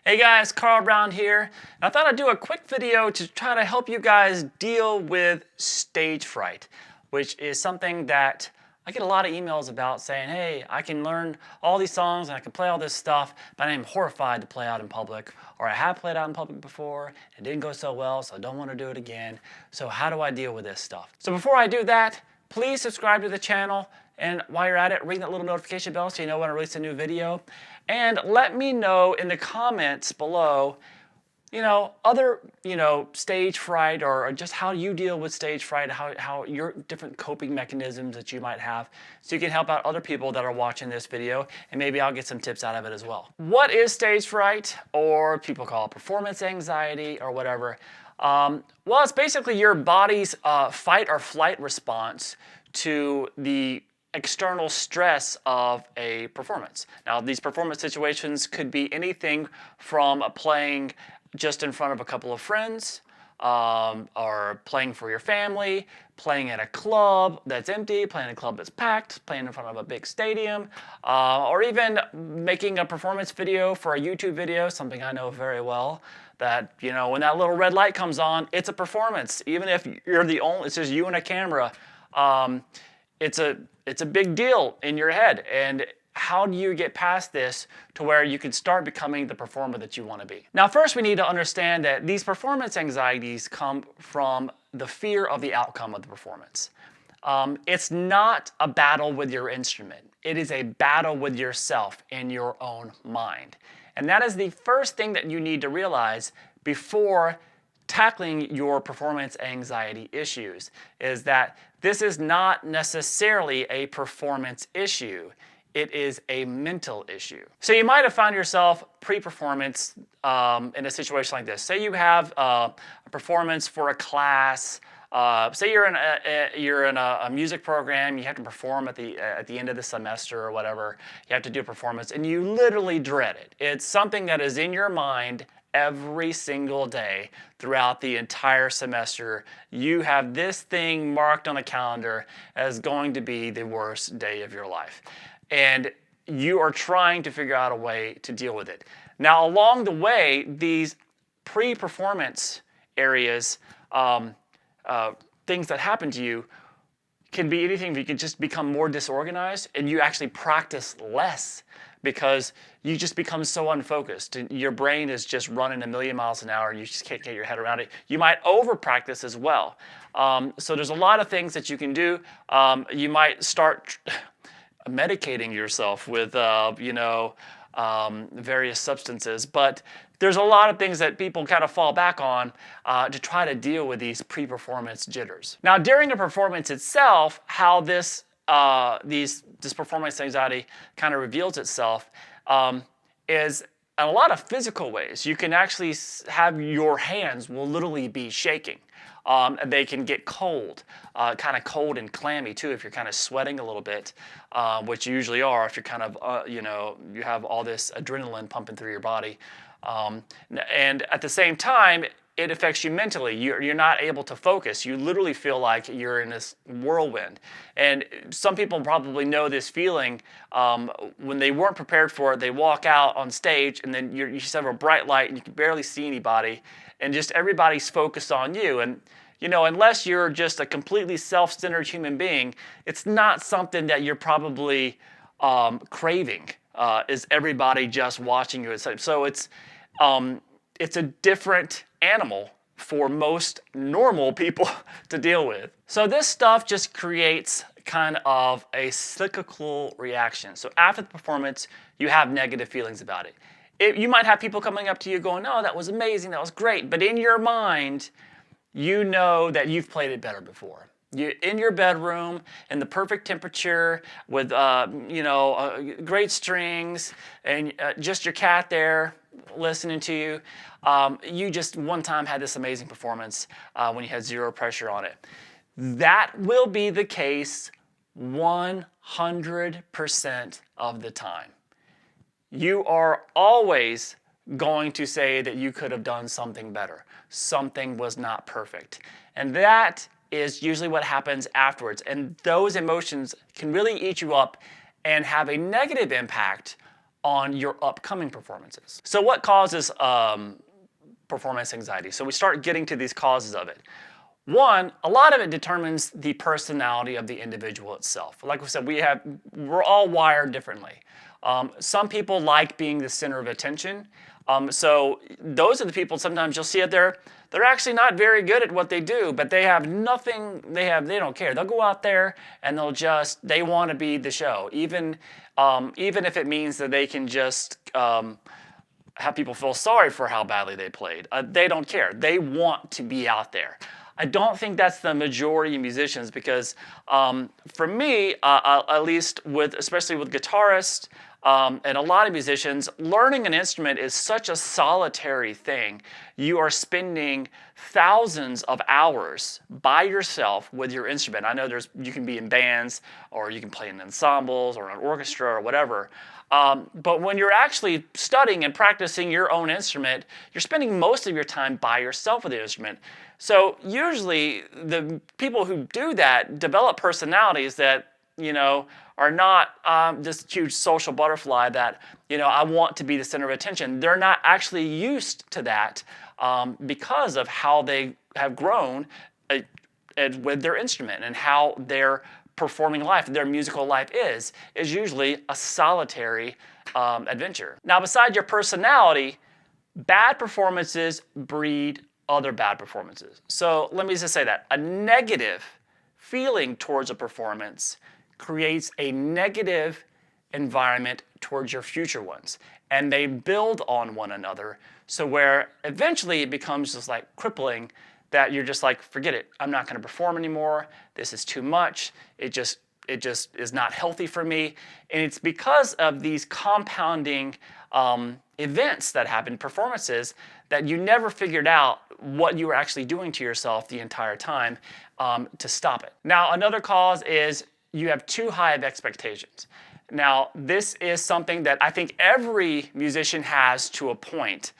Hey guys, Carl Brown here. And I thought I'd do a quick video to try to help you guys deal with stage fright, which is something that I get a lot of emails about saying, hey, I can learn all these songs and I can play all this stuff, but I'm horrified to play out in public, or I have played out in public before, it didn't go so well, so I don't want to do it again. So how do I deal with this stuff? So before I do that, please subscribe to the channel, and while you're at it, ring that little notification bell so you know when I release a new video. And let me know in the comments below, other, stage fright or just how you deal with stage fright, how your different coping mechanisms that you might have, so you can help out other people that are watching this video, and maybe I'll get some tips out of it as well. What is stage fright, or people call it performance anxiety or whatever? Well, it's basically your body's fight or flight response to the external stress of a performance. Now, these performance situations could be anything from playing just in front of a couple of friends, or playing for your family, playing at a club that's empty, playing in a club that's packed, playing in front of a big stadium, or even making a performance video for a YouTube video, something I know very well, that, when that little red light comes on, it's a performance. Even if you're the only, it's just you and a camera, it's a big deal in your head. And how do you get past this to where you can start becoming the performer that you want to be? Now, first we need to understand that these performance anxieties come from the fear of the outcome of the performance. It's not a battle with your instrument. It is a battle with yourself in your own mind. And that is the first thing that you need to realize before tackling your performance anxiety issues, is that this is not necessarily a performance issue. It is a mental issue. So you might have found yourself pre-performance in a situation like this. Say you have a performance for a class. Say you're in a music program. You have to perform at the end of the semester or whatever. You have to do a performance, and you literally dread it. It's something that is in your mind every single day throughout the entire semester. You have this thing marked on a calendar as going to be the worst day of your life. And you are trying to figure out a way to deal with it. Now, along the way, these pre-performance areas, things that happen to you, can be anything. You can just become more disorganized, and you actually practice less because you just become so unfocused. And your brain is just running a million miles an hour, and you just can't get your head around it. You might over-practice as well. So there's a lot of things that you can do. You might start medicating yourself with, various substances. But there's a lot of things that people kind of fall back on to try to deal with these pre-performance jitters. Now, during a performance itself, how this performance anxiety kind of reveals itself is in a lot of physical ways. You can actually have your hands will literally be shaking. They can get cold, kind of cold and clammy too if you're kind of sweating a little bit, which you usually are if you're kind of, you have all this adrenaline pumping through your body. And at the same time, it affects you mentally. You're not able to focus. You literally feel like you're in this whirlwind. And some people probably know this feeling. When they weren't prepared for it, they walk out on stage, and then you just have a bright light, and you can barely see anybody, and just everybody's focused on you. And unless you're just a completely self-centered human being, it's not something that you're probably craving. Is everybody just watching you? So it's a different animal for most normal people to deal with. So this stuff just creates kind of a cyclical reaction. So after the performance, you have negative feelings about it. You might have people coming up to you going, oh, that was amazing, that was great. But in your mind, you know that you've played it better before. You're in your bedroom in the perfect temperature with, great strings, and just your cat there listening to you. You just one time had this amazing performance when you had zero pressure on it. That will be the case 100% of the time. You are always going to say that you could have done something better. Something was not perfect. And that is usually what happens afterwards. And those emotions can really eat you up and have a negative impact on your upcoming performances. So what causes performance anxiety? So we start getting to these causes of it. One, a lot of it determines the personality of the individual itself. Like we said, we're all wired differently. Some people like being the center of attention. So those are the people sometimes you'll see it there. They're actually not very good at what they do, but they have nothing, they don't care. They'll go out there and they want to be the show. Even if it means that they can just have people feel sorry for how badly they played. They don't care. They want to be out there. I don't think that's the majority of musicians because for me, at least especially with guitarists and a lot of musicians, learning an instrument is such a solitary thing. You are spending thousands of hours by yourself with your instrument. I know you can be in bands or you can play in ensembles or an orchestra or whatever. But when you're actually studying and practicing your own instrument, you're spending most of your time by yourself with the instrument. So usually the people who do that develop personalities that, are not this huge social butterfly that, I want to be the center of attention. They're not actually used to that because of how they have grown with their instrument and how their performing life, their musical life is usually a solitary adventure. Now, beside your personality, bad performances breed other bad performances. So let me just say that. A negative feeling towards a performance creates a negative environment towards your future ones. And they build on one another. So where eventually it becomes just like crippling that you're just like, forget it. I'm not going to perform anymore. This is too much. It just is not healthy for me. And it's because of these compounding events that happen, performances, that you never figured out what you were actually doing to yourself the entire time to stop it. Now, another cause is you have too high of expectations. Now, this is something that I think every musician has to a point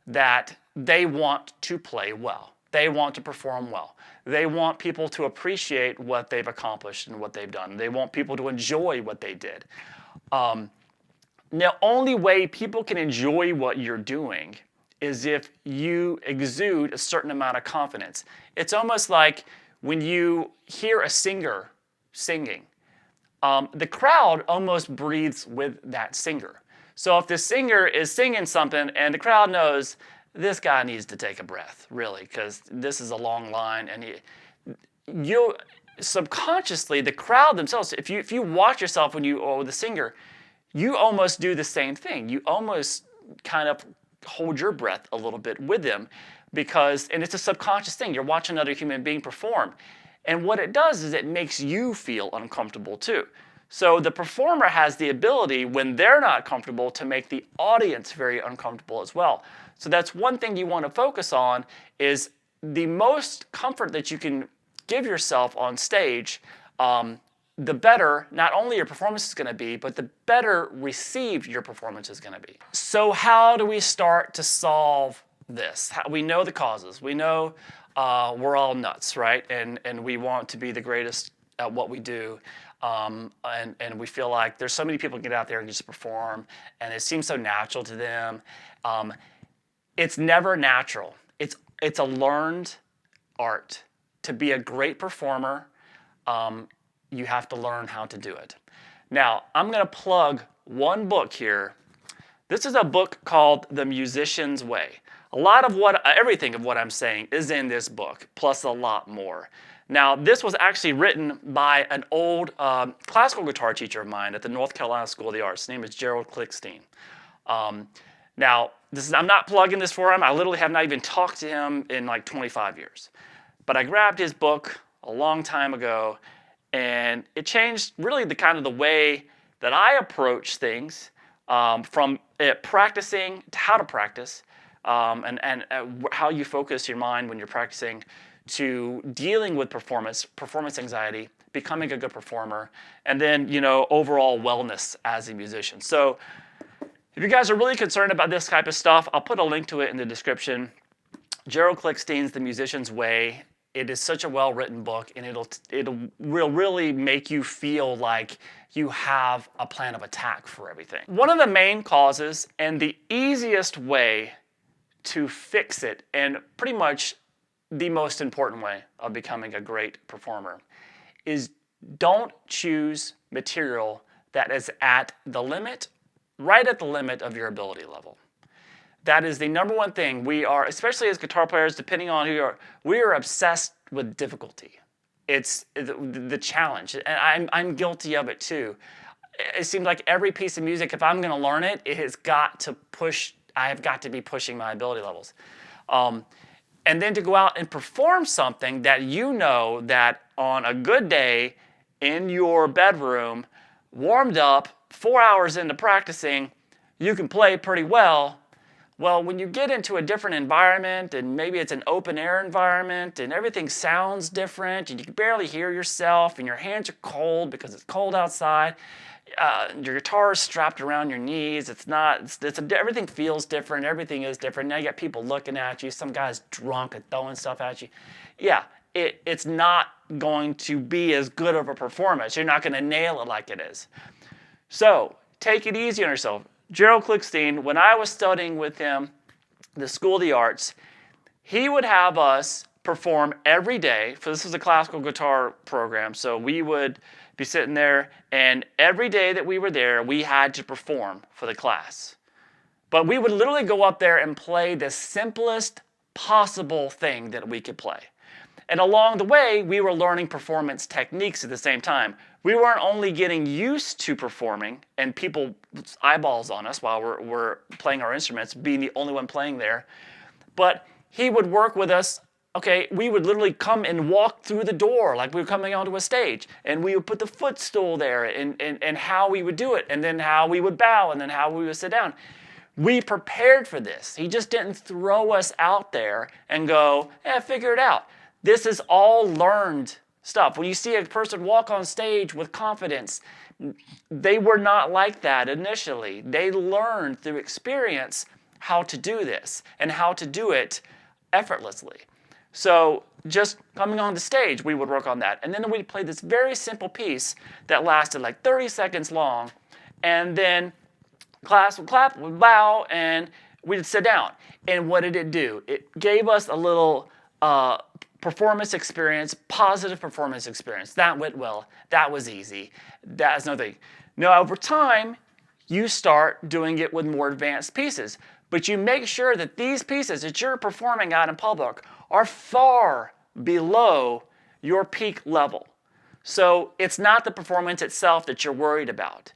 that they want to play well. They want to perform well. They want people to appreciate what they've accomplished and what they've done. They want people to enjoy what they did. The only way people can enjoy what you're doing is if you exude a certain amount of confidence. It's almost like when you hear a singer singing, the crowd almost breathes with that singer. So if the singer is singing something and the crowd knows this guy needs to take a breath, really, because this is a long line, and you subconsciously, the crowd themselves, if you watch yourself when you are with a singer, you almost do the same thing. You almost kind of hold your breath a little bit with them and it's a subconscious thing. You're watching another human being perform. And what it does is it makes you feel uncomfortable too. So the performer has the ability, when they're not comfortable, to make the audience very uncomfortable as well. So that's one thing you want to focus on, is the most comfort that you can give yourself on stage, the better not only your performance is going to be, but the better received your performance is going to be. So how do we start to solve this? We know the causes. We know we're all nuts, right? And we want to be the greatest at what we do. And we feel like there's so many people who get out there and just perform, and it seems so natural to them. It's never natural. It's a learned art. To be a great performer, you have to learn how to do it. Now, I'm going to plug one book here. This is a book called The Musician's Way. Everything of what I'm saying is in this book, plus a lot more. Now, this was actually written by an old classical guitar teacher of mine at the North Carolina School of the Arts. His name is Gerald Klickstein. Now, I'm not plugging this for him. I literally have not even talked to him in like 25 years. But I grabbed his book a long time ago, and it changed really the way that I approach things, from practicing to how to practice, and how you focus your mind when you're practicing, to dealing with performance anxiety, becoming a good performer, and then, overall wellness as a musician. So if you guys are really concerned about this type of stuff, I'll put a link to it in the description. Gerald Klickstein's The Musician's Way it is such a well-written book, and will really make you feel like you have a plan of attack for everything. One of the main causes and the easiest way to fix it, and pretty much the most important way of becoming a great performer, is don't choose material that is at the limit, right at the limit of your ability level. That is the number one thing. We are, especially as guitar players, depending on who you are, we are obsessed with difficulty. It's the challenge, and I'm guilty of it too. It seems like every piece of music, if I'm going to learn it, it has got to push. I have got to be pushing my ability levels, and then to go out and perform something that you know that on a good day in your bedroom, warmed up, 4 hours into practicing, you can play pretty well. Well, when you get into a different environment, and maybe it's an open air environment, and everything sounds different, and you can barely hear yourself, and your hands are cold because it's cold outside, your guitar is strapped around your knees, everything feels different, everything is different. Now you got people looking at you, some guy's drunk and throwing stuff at you. Yeah, it's not going to be as good of a performance. You're not going to nail it like it is. So take it easy on yourself. Gerald Klickstein, when I was studying with him, the School of the Arts, he would have us perform every day. For this was a classical guitar program, so we would be sitting there, and every day that we were there, we had to perform for the class. But we would literally go up there and play the simplest possible thing that we could play. And along the way, we were learning performance techniques at the same time. We weren't only getting used to performing and people's eyeballs on us while we're playing our instruments, being the only one playing there, but he would work with us. Okay, we would literally come and walk through the door like we were coming onto a stage, and we would put the footstool there, and how we would do it, and then how we would bow, and then how we would sit down. We prepared for this. He just didn't throw us out there and go, figure it out. This is all learned stuff. When you see a person walk on stage with confidence, they were not like that initially. They learned through experience how to do this and how to do it effortlessly. So just coming on the stage, we would work on that. And then we'd play this very simple piece that lasted like 30 seconds long. And then class would clap, we'd bow, and we'd sit down. And what did it do? It gave us a little performance experience, positive performance experience. That went well. That was easy. That's nothing. Now, over time, you start doing it with more advanced pieces. But you make sure that these pieces that you're performing out in public are far below your peak level. So it's not the performance itself that you're worried about.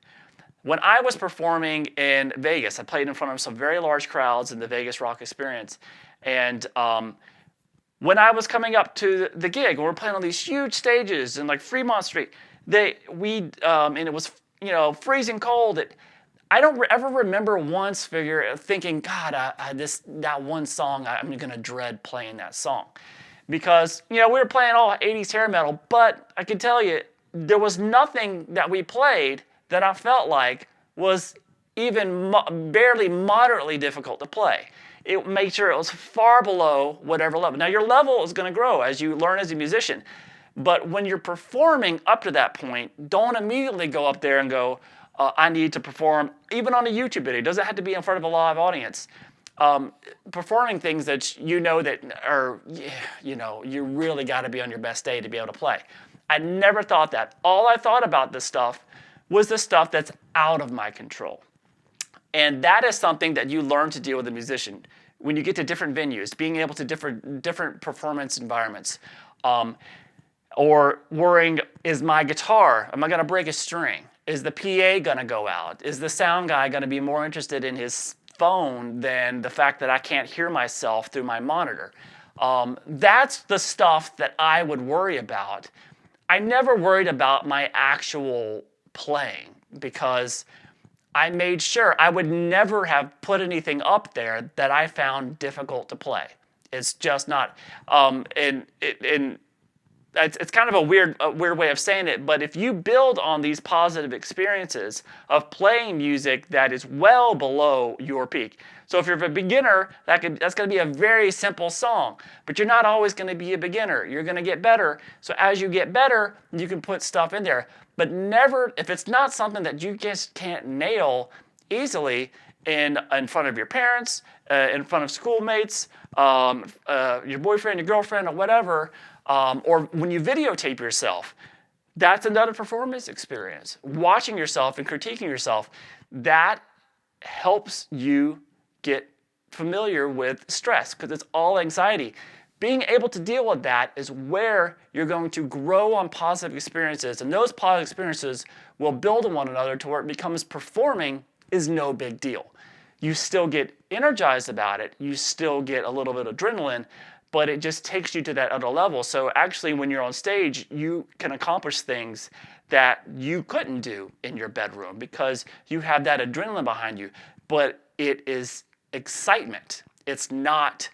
When I was performing in Vegas, I played in front of some very large crowds in the Vegas Rock Experience. And when I was coming up to the gig, we were playing on these huge stages in like Fremont Street. And it was freezing cold. I don't ever remember once thinking, God, that one song, I'm going to dread playing that song. Because, we were playing all 80s hair metal, but I can tell you, there was nothing that we played that I felt like was even barely moderately difficult to play. It made sure it was far below whatever level. Now, your level is going to grow as you learn as a musician. But when you're performing up to that point, don't immediately go up there and go, I need to perform, even on a YouTube video. It doesn't have to be in front of a live audience. Performing things that you really got to be on your best day to be able to play. I never thought that. All I thought about this stuff was the stuff that's out of my control. And that is something that you learn to deal with a musician. When you get to different venues, being able to different performance environments, or worrying, is my guitar, am I going to break a string? Is the PA going to go out? Is the sound guy going to be more interested in his phone than the fact that I can't hear myself through my monitor? That's the stuff that I would worry about. I never worried about my actual playing because I made sure I would never have put anything up there that I found difficult to play. It's just not. And it's kind of a weird way of saying it, but if you build on these positive experiences of playing music that is well below your peak. So if you're a beginner, that's going to be a very simple song, but you're not always going to be a beginner. You're going to get better. So as you get better, you can put stuff in there, but never, if it's not something that you just can't nail easily in front of your parents, in front of schoolmates, your boyfriend, your girlfriend, or whatever, or when you videotape yourself, that's another performance experience. Watching yourself and critiquing yourself, that helps you get familiar with stress because it's all anxiety. Being able to deal with that is where you're going to grow on positive experiences, and those positive experiences will build on one another to where it becomes performing is no big deal. You still get energized about it, you still get a little bit of adrenaline, but it just takes you to that other level. So actually when you're on stage, you can accomplish things that you couldn't do in your bedroom because you have that adrenaline behind you, but it is excitement. It's not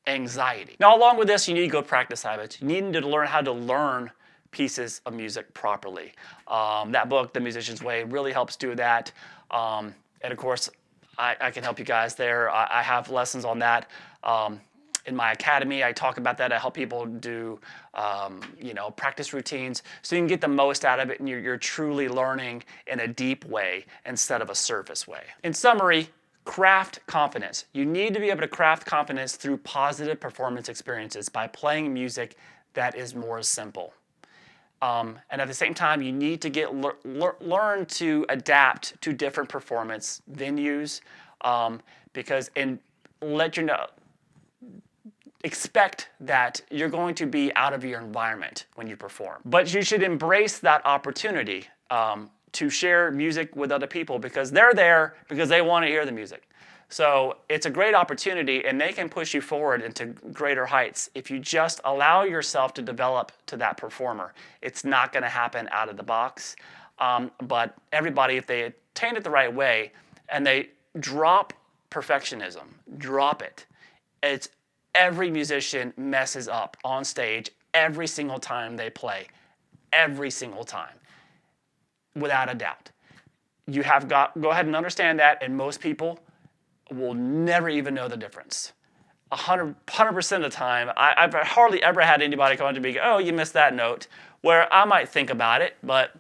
anxiety. Now along with this, you need to go practice habits. You need to learn how to learn pieces of music properly. That book, The Musician's Way, really helps do that. And of course, I can help you guys there. I have lessons on that. In my academy, I talk about that. I help people do, practice routines so you can get the most out of it and you're truly learning in a deep way instead of a surface way. In summary, craft confidence. You need to be able to craft confidence through positive performance experiences by playing music that is more simple. And at the same time, you need to learn to adapt to different performance venues expect that you're going to be out of your environment when you perform. But you should embrace that opportunity to share music with other people because they're there because they want to hear the music. So it's a great opportunity and they can push you forward into greater heights if you just allow yourself to develop to that performer. It's not going to happen out of the box, but everybody, if they attain it the right way and they drop perfectionism, drop it. Every musician messes up on stage every single time they play, every single time, without a doubt. You have got, go ahead and understand that, and most people will never even know the difference. 100% of the time, I've hardly ever had anybody come up to me and go, oh, you missed that note, where I might think about it, but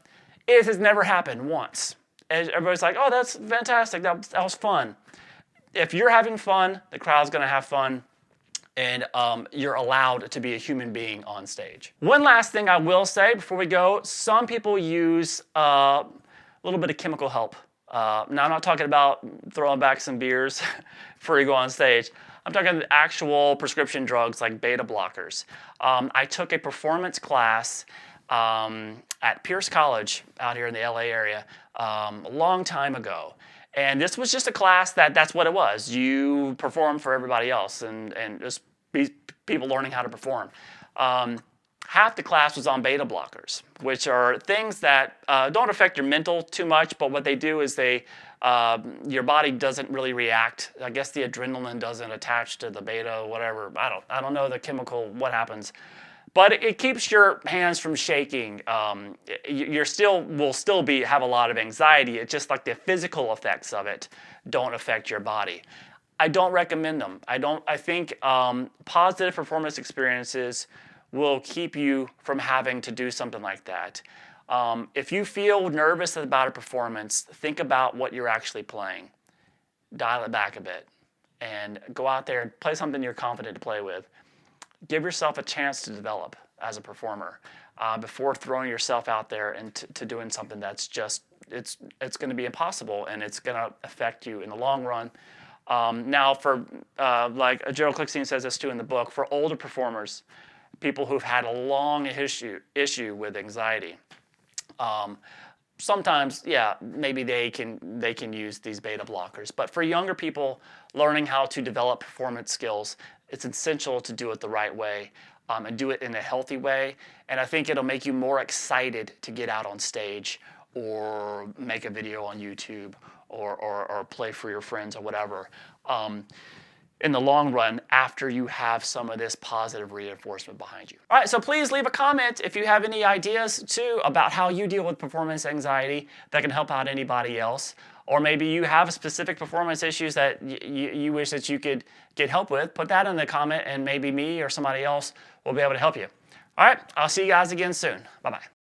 it has never happened once. And everybody's like, oh, that's fantastic, that was fun. If you're having fun, the crowd's gonna have fun, and you're allowed to be a human being on stage. One last thing I will say before we go, some people use a little bit of chemical help. Now I'm not talking about throwing back some beers before you go on stage. I'm talking actual prescription drugs like beta blockers. I took a performance class at Pierce College out here in the LA area a long time ago. And this was just a class that's what it was. You perform for everybody else and just people learning how to perform. Half the class was on beta blockers, which are things that don't affect your mental too much, but what they do is your body doesn't really react. I guess the adrenaline doesn't attach to the beta, whatever. I don't know the chemical, what happens. But it keeps your hands from shaking. You will still have a lot of anxiety. It's just like the physical effects of it don't affect your body. I don't recommend them. I think positive performance experiences will keep you from having to do something like that. If you feel nervous about a performance, think about what you're actually playing. Dial it back a bit and go out there and play something you're confident to play with. Give yourself a chance to develop as a performer before throwing yourself out there and to doing something that's just, it's going to be impossible and it's going to affect you in the long run. Now for, like Gerald Klickstein says this too in the book, for older performers, people who've had a long issue with anxiety, sometimes, yeah, maybe they can use these beta blockers. But for younger people learning how to develop performance skills, it's essential to do it the right way and do it in a healthy way. And I think it'll make you more excited to get out on stage or make a video on YouTube or play for your friends or whatever. in the long run after you have some of this positive reinforcement behind you. All right, so please leave a comment if you have any ideas too about how you deal with performance anxiety that can help out anybody else. Or maybe you have specific performance issues that you wish that you could get help with. Put that in the comment and maybe me or somebody else will be able to help you. All right, I'll see you guys again soon. Bye-bye.